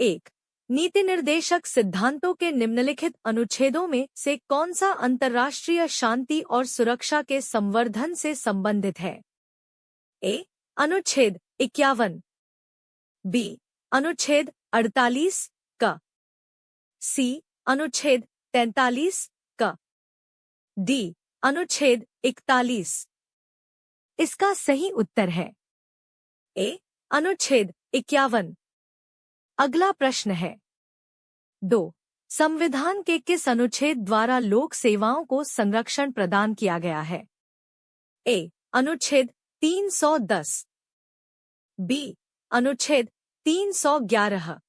एक, नीति निर्देशक सिद्धांतों के निम्नलिखित अनुच्छेदों में से कौन सा अंतर्राष्ट्रीय शांति और सुरक्षा के संवर्धन से संबंधित है? ए. अनुच्छेद 51, बी. अनुच्छेद 48 का, सी. अनुच्छेद 43 का, डी. अनुच्छेद 41। इसका सही उत्तर है ए. अनुच्छेद 51। अगला प्रश्न है 2. संविधान के किस अनुच्छेद द्वारा लोक सेवाओं को संरक्षण प्रदान किया गया है? ए. अनुच्छेद 310, बी. अनुच्छेद 311,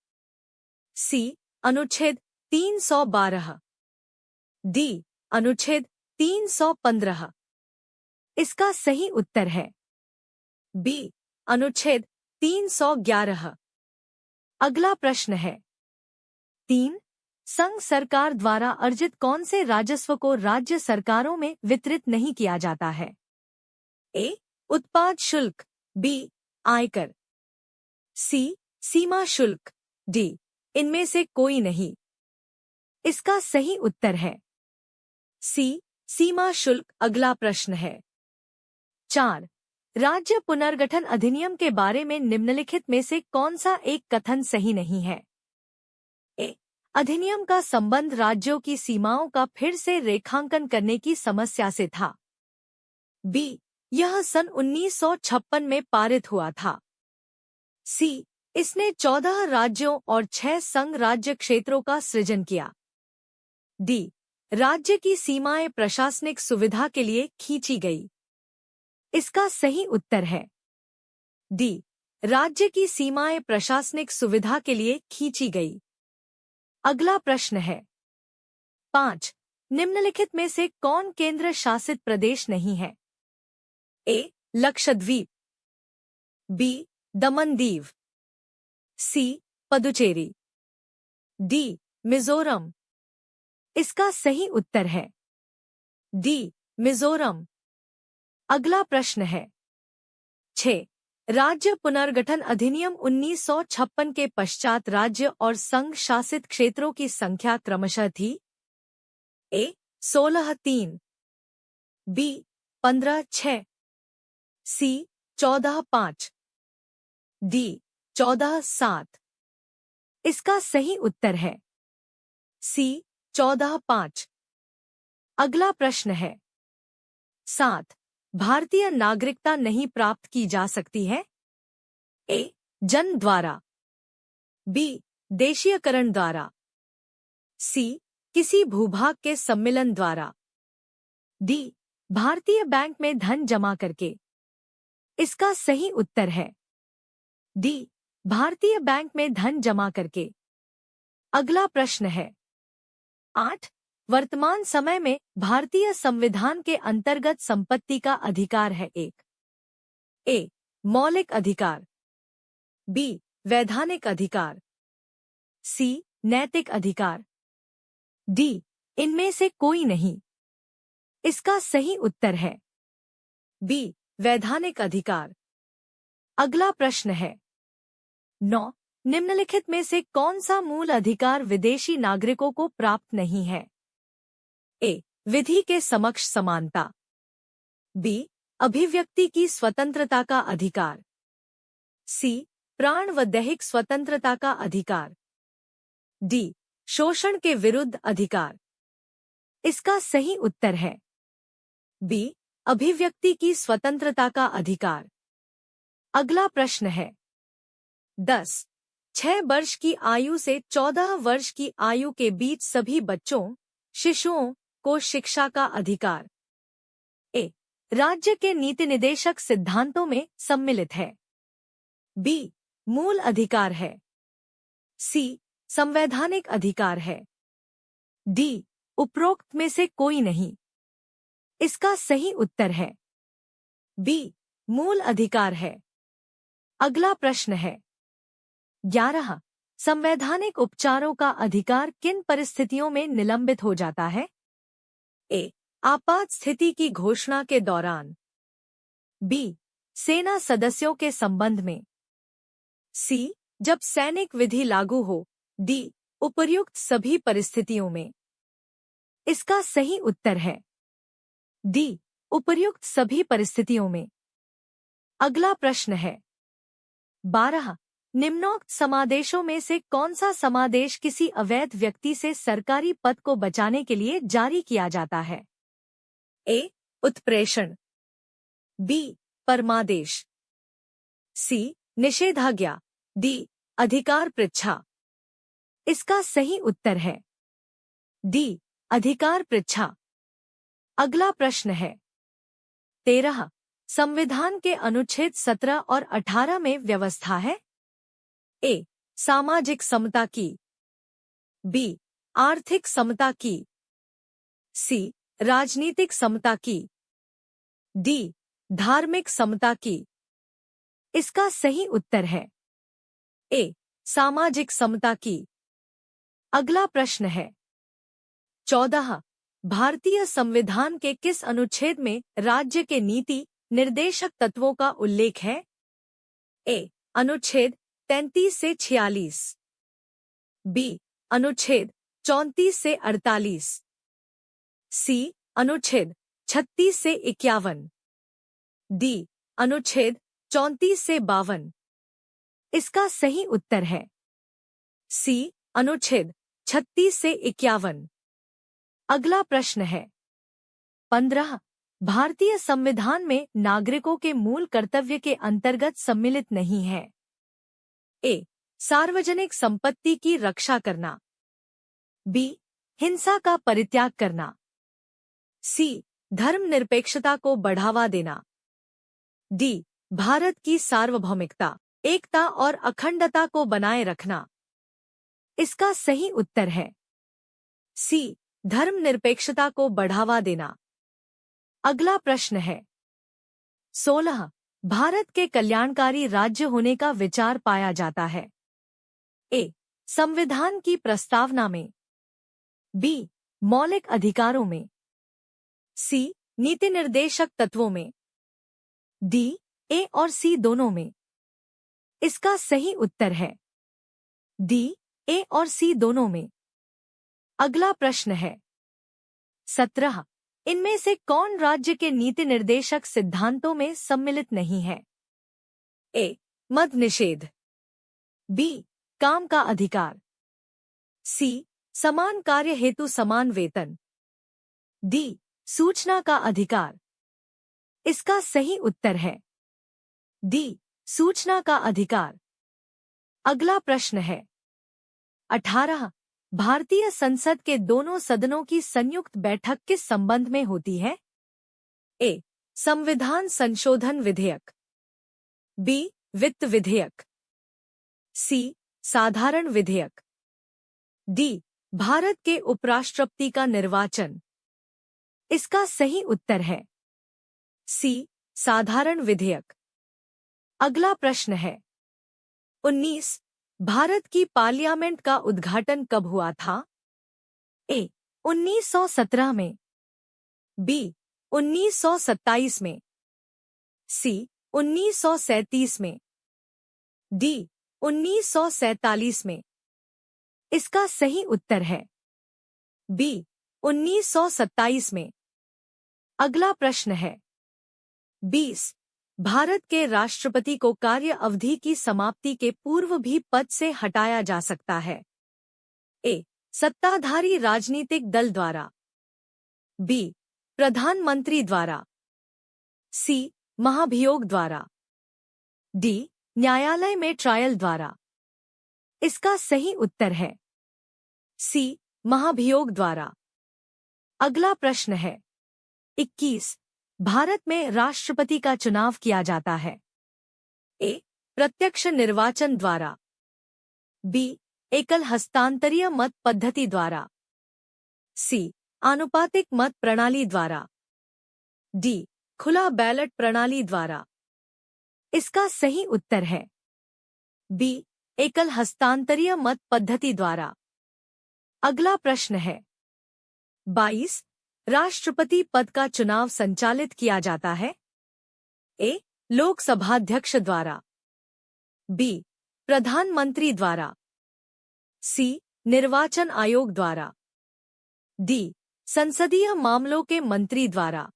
सी. अनुच्छेद 312, डी. अनुच्छेद 315। इसका सही उत्तर है बी. अनुच्छेद 311। अगला प्रश्न है 3. संघ सरकार द्वारा अर्जित कौन से राजस्व को राज्य सरकारों में वितरित नहीं किया जाता है? ए. उत्पाद शुल्क, बी. आयकर, सी. सीमा शुल्क, डी. इनमें से कोई नहीं। इसका सही उत्तर है सी. सीमा शुल्क। अगला प्रश्न है 4. राज्य पुनर्गठन अधिनियम के बारे में निम्नलिखित में से कौन सा एक कथन सही नहीं है? ए. अधिनियम का संबंध राज्यों की सीमाओं का फिर से रेखांकन करने की समस्या से था। बी. यह सन 1956 में पारित हुआ था। सी. इसने 14 राज्यों और 6 संघ राज्य क्षेत्रों का सृजन किया। डी. राज्य की सीमाएं प्रशासनिक सुविधा के लिए खींची गई। इसका सही उत्तर है डी. राज्य की सीमाएं प्रशासनिक सुविधा के लिए खींची गई। अगला प्रश्न है 5. निम्नलिखित में से कौन केंद्र शासित प्रदेश नहीं है? ए. लक्षद्वीप, बी. दमन दीव, सी. पुदुचेरी, डी. मिजोरम। इसका सही उत्तर है डी. मिजोरम। अगला प्रश्न है 6. राज्य पुनर्गठन अधिनियम 1956 के पश्चात राज्य और संघ शासित क्षेत्रों की संख्या क्रमशः थी? ए. 16-3, बी. 15-6, सी. 14-5, डी. 14-7। इसका सही उत्तर है सी. 14-5। अगला प्रश्न है 7. भारतीय नागरिकता नहीं प्राप्त की जा सकती है? ए. जन्म द्वारा, बी. देशीयकरण द्वारा, सी. किसी भूभाग के सम्मिलन द्वारा, डी. भारतीय बैंक में धन जमा करके। इसका सही उत्तर है डी. भारतीय बैंक में धन जमा करके। अगला प्रश्न है 8. वर्तमान समय में भारतीय संविधान के अंतर्गत संपत्ति का अधिकार है? एक. ए. मौलिक अधिकार, बी. वैधानिक अधिकार, सी. नैतिक अधिकार, डी. इनमें से कोई नहीं। इसका सही उत्तर है बी. वैधानिक अधिकार। अगला प्रश्न है 9. निम्नलिखित में से कौन सा मूल अधिकार विदेशी नागरिकों को प्राप्त नहीं है? ए. विधि के समक्ष समानता, बी. अभिव्यक्ति की स्वतंत्रता का अधिकार, सी. प्राण व दैहिक स्वतंत्रता का अधिकार, डी. शोषण के विरुद्ध अधिकार। इसका सही उत्तर है बी. अभिव्यक्ति की स्वतंत्रता का अधिकार। अगला प्रश्न है 10. 6 वर्ष की आयु से 14 वर्ष की आयु के बीच सभी बच्चों, शिशुओं को शिक्षा का अधिकार ए. राज्य के नीति निर्देशक सिद्धांतों में सम्मिलित है, बी. मूल अधिकार है, सी. संवैधानिक अधिकार है, डी. उपरोक्त में से कोई नहीं। इसका सही उत्तर है बी. मूल अधिकार है। अगला प्रश्न है 11. संवैधानिक उपचारों का अधिकार किन परिस्थितियों में निलंबित हो जाता है? ए. आपात स्थिति की घोषणा के दौरान, बी. सेना सदस्यों के संबंध में, सी. जब सैनिक विधि लागू हो। डी, उपर्युक्त सभी परिस्थितियों में। इसका सही उत्तर है डी, उपर्युक्त सभी परिस्थितियों में। अगला प्रश्न है 12। निम्नोक्त समादेशों में से कौन सा समादेश किसी अवैध व्यक्ति से सरकारी पद को बचाने के लिए जारी किया जाता है? ए, उत्प्रेषण। बी, परमादेश। सी, निषेधाज्ञा। डी, अधिकार पृच्छा। इसका सही उत्तर है डी, अधिकार पृच्छा। अगला प्रश्न है 13। संविधान के अनुच्छेद 17 और 18 में व्यवस्था है? ए, सामाजिक समता की। बी, आर्थिक समता की। सी, राजनीतिक समता की। डी, धार्मिक समता की। इसका सही उत्तर है ए, सामाजिक समता की। अगला प्रश्न है 14। भारतीय संविधान के किस अनुच्छेद में राज्य के नीति निर्देशक तत्वों का उल्लेख है? ए, अनुच्छेद 33 से 46। बी, अनुच्छेद 34 से 48। सी, अनुच्छेद 36 से 51। डी, अनुच्छेद 34 से 52। इसका सही उत्तर है सी, अनुच्छेद 36 से 51। अगला प्रश्न है 15। भारतीय संविधान में नागरिकों के मूल कर्तव्य के अंतर्गत सम्मिलित नहीं है? ए, सार्वजनिक संपत्ति की रक्षा करना। बी, हिंसा का परित्याग करना। सी, धर्मनिरपेक्षता को बढ़ावा देना। डी, भारत की सार्वभौमिकता, एकता और अखंडता को बनाए रखना। इसका सही उत्तर है सी, धर्मनिरपेक्षता को बढ़ावा देना। अगला प्रश्न है 16। भारत के कल्याणकारी राज्य होने का विचार पाया जाता है? ए, संविधान की प्रस्तावना में। बी, मौलिक अधिकारों में। सी, नीति निर्देशक तत्वों में। डी, ए और सी दोनों में। इसका सही उत्तर है डी, ए और सी दोनों में। अगला प्रश्न है 17। इनमें से कौन राज्य के नीति निर्देशक सिद्धांतों में सम्मिलित नहीं है? ए, मद निषेध। बी, काम का अधिकार। सी, समान कार्य हेतु समान वेतन। डी, सूचना का अधिकार। इसका सही उत्तर है डी, सूचना का अधिकार। अगला प्रश्न है 18। भारतीय संसद के दोनों सदनों की संयुक्त बैठक किस संबंध में होती है? ए, संविधान संशोधन विधेयक। बी, वित्त विधेयक। सी, साधारण विधेयक। डी, भारत के उपराष्ट्रपति का निर्वाचन। इसका सही उत्तर है सी, साधारण विधेयक। अगला प्रश्न है 19। भारत की पार्लियामेंट का उद्घाटन कब हुआ था? ए, 1917 में। बी, 1927 में। सी, 1937 में। डी, 1947 में। इसका सही उत्तर है बी, 1927 में। अगला प्रश्न है 20। भारत के राष्ट्रपति को कार्य अवधि की समाप्ति के पूर्व भी पद से हटाया जा सकता है? ए, सत्ताधारी राजनीतिक दल द्वारा। बी, प्रधानमंत्री द्वारा। सी, महाभियोग द्वारा। डी, न्यायालय में ट्रायल द्वारा। इसका सही उत्तर है सी, महाभियोग द्वारा। अगला प्रश्न है 21। भारत में राष्ट्रपति का चुनाव किया जाता है? ए, प्रत्यक्ष निर्वाचन द्वारा। बी, एकल हस्तांतरीय मत पद्धति द्वारा। सी, आनुपातिक मत प्रणाली द्वारा। डी, खुला बैलेट प्रणाली द्वारा। इसका सही उत्तर है बी, एकल हस्तांतरीय मत पद्धति द्वारा। अगला प्रश्न है 22। राष्ट्रपति पद का चुनाव संचालित किया जाता है? ए, लोकसभाध्यक्ष द्वारा। बी, प्रधानमंत्री द्वारा। सी, निर्वाचन आयोग द्वारा। डी, संसदीय मामलों के मंत्री द्वारा।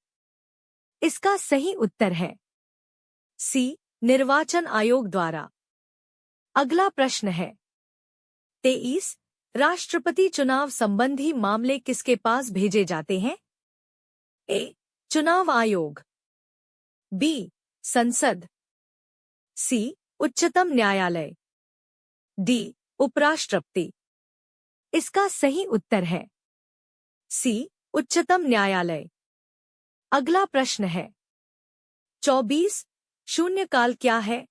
इसका सही उत्तर है सी, निर्वाचन आयोग द्वारा। अगला प्रश्न है 23। राष्ट्रपति चुनाव संबंधी मामले किसके पास भेजे जाते हैं? ए, चुनाव आयोग। बी, संसद। सी, उच्चतम न्यायालय। डी, उपराष्ट्रपति। इसका सही उत्तर है सी, उच्चतम न्यायालय। अगला प्रश्न है 24। शून्यकाल क्या है?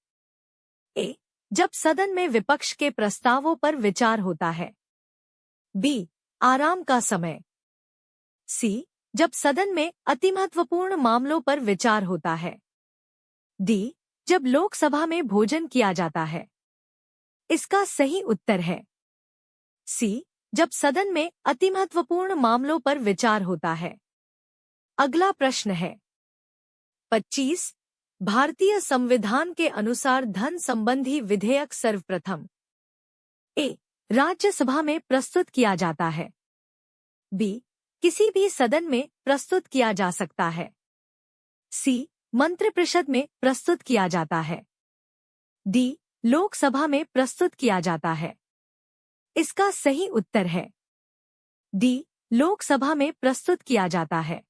ए, जब सदन में विपक्ष के प्रस्तावों पर विचार होता है। बी, आराम का समय। सी, जब सदन में अतिमहत्वपूर्ण मामलों पर विचार होता है। डी, जब लोकसभा में भोजन किया जाता है। इसका सही उत्तर है सी, जब सदन में अतिमहत्वपूर्ण मामलों पर विचार होता है। अगला प्रश्न है 25। भारतीय संविधान के अनुसार धन संबंधी विधेयक सर्वप्रथम ए, राज्यसभा में प्रस्तुत किया जाता है। बी, किसी भी सदन में प्रस्तुत किया जा सकता है। सी, मंत्रिपरिषद में प्रस्तुत किया जाता है। डी, लोकसभा में प्रस्तुत किया जाता है। इसका सही उत्तर है डी, लोकसभा में प्रस्तुत किया जाता है।